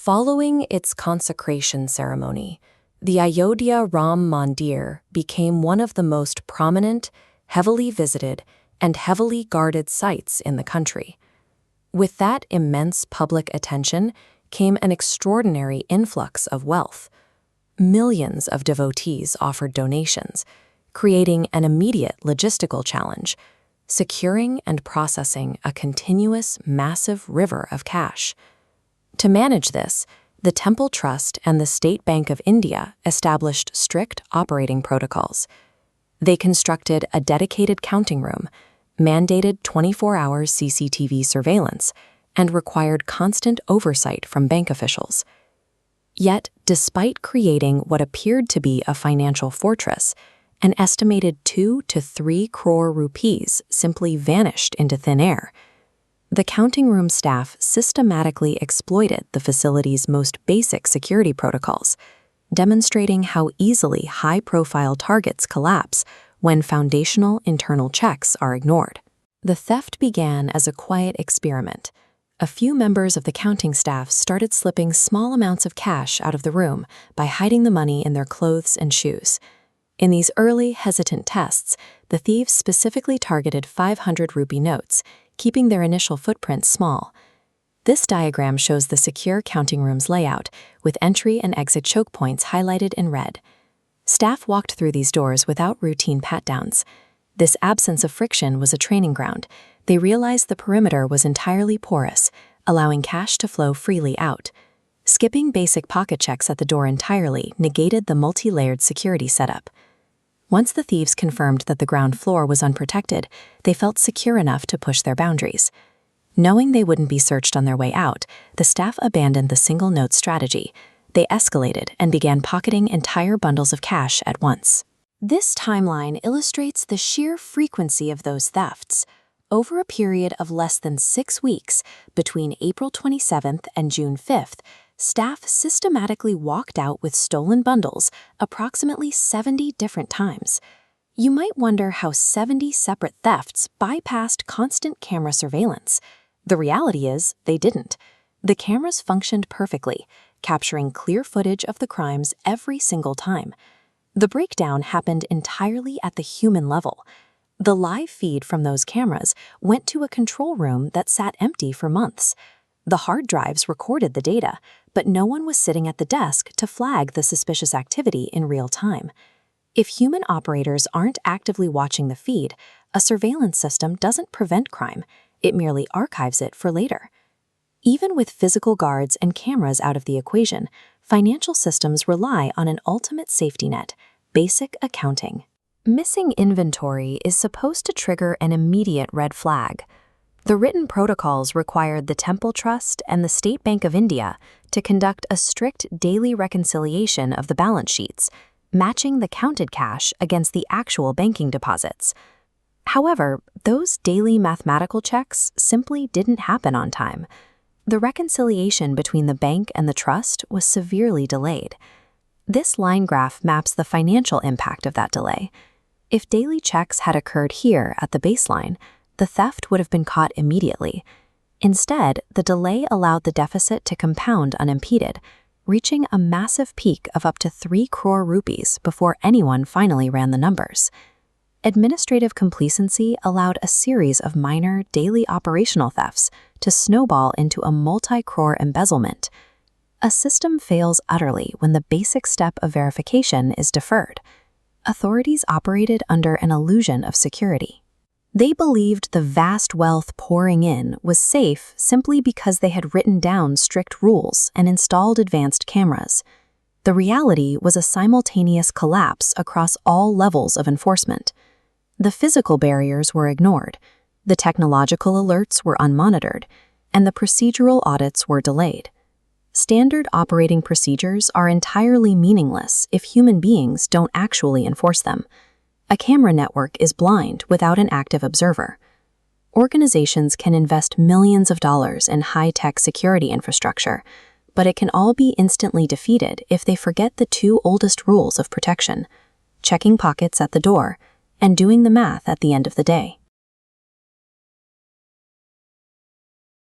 Following its consecration ceremony, the Ayodhya Ram Mandir became one of the most prominent, heavily visited, and heavily guarded sites in the country. With that immense public attention came an extraordinary influx of wealth. Millions of devotees offered donations, creating an immediate logistical challenge, securing and processing a continuous, massive river of cash. To manage this, the Temple Trust and the State Bank of India established strict operating protocols. They constructed a dedicated counting room, mandated 24-hour CCTV surveillance, and required constant oversight from bank officials. Yet, despite creating what appeared to be a financial fortress, an estimated 2 to 3 crore rupees simply vanished into thin air. The counting room staff systematically exploited the facility's most basic security protocols, demonstrating how easily high-profile targets collapse when foundational internal checks are ignored. The theft began as a quiet experiment. A few members of the counting staff started slipping small amounts of cash out of the room by hiding the money in their clothes and shoes. In these early, hesitant tests, the thieves specifically targeted 500 rupee notes, keeping their initial footprint small. This diagram shows the secure counting room's layout, with entry and exit choke points highlighted in red. Staff walked through these doors without routine pat-downs. This absence of friction was a training ground. They realized the perimeter was entirely porous, allowing cash to flow freely out. Skipping basic pocket checks at the door entirely negated the multi-layered security setup. Once the thieves confirmed that the ground floor was unprotected, they felt secure enough to push their boundaries. Knowing they wouldn't be searched on their way out, the staff abandoned the single-note strategy. They escalated and began pocketing entire bundles of cash at once. This timeline illustrates the sheer frequency of those thefts. Over a period of less than 6 weeks, between April 27th and June 5th, staff systematically walked out with stolen bundles approximately 70 different times. You might wonder how 70 separate thefts bypassed constant camera surveillance. The reality is, they didn't. The cameras functioned perfectly, capturing clear footage of the crimes every single time. The breakdown happened entirely at the human level. The live feed from those cameras went to a control room that sat empty for months. The hard drives recorded the data, but no one was sitting at the desk to flag the suspicious activity in real time. If human operators aren't actively watching the feed, a surveillance system doesn't prevent crime, it merely archives it for later. Even with physical guards and cameras out of the equation, financial systems rely on an ultimate safety net: basic accounting. Missing inventory is supposed to trigger an immediate red flag. The written protocols required the Temple Trust and the State Bank of India to conduct a strict daily reconciliation of the balance sheets, matching the counted cash against the actual banking deposits. However, those daily mathematical checks simply didn't happen on time. The reconciliation between the bank and the trust was severely delayed. This line graph maps the financial impact of that delay. If daily checks had occurred here at the baseline, the theft would have been caught immediately. Instead, the delay allowed the deficit to compound unimpeded, reaching a massive peak of up to 3 crore rupees before anyone finally ran the numbers. Administrative complacency allowed a series of minor daily operational thefts to snowball into a multi-crore embezzlement. A system fails utterly when the basic step of verification is deferred. Authorities operated under an illusion of security. They believed the vast wealth pouring in was safe simply because they had written down strict rules and installed advanced cameras. The reality was a simultaneous collapse across all levels of enforcement. The physical barriers were ignored, the technological alerts were unmonitored, and the procedural audits were delayed. Standard operating procedures are entirely meaningless if human beings don't actually enforce them. A camera network is blind without an active observer. Organizations can invest millions of dollars in high-tech security infrastructure, but it can all be instantly defeated if they forget the 2 oldest rules of protection: checking pockets at the door and doing the math at the end of the day.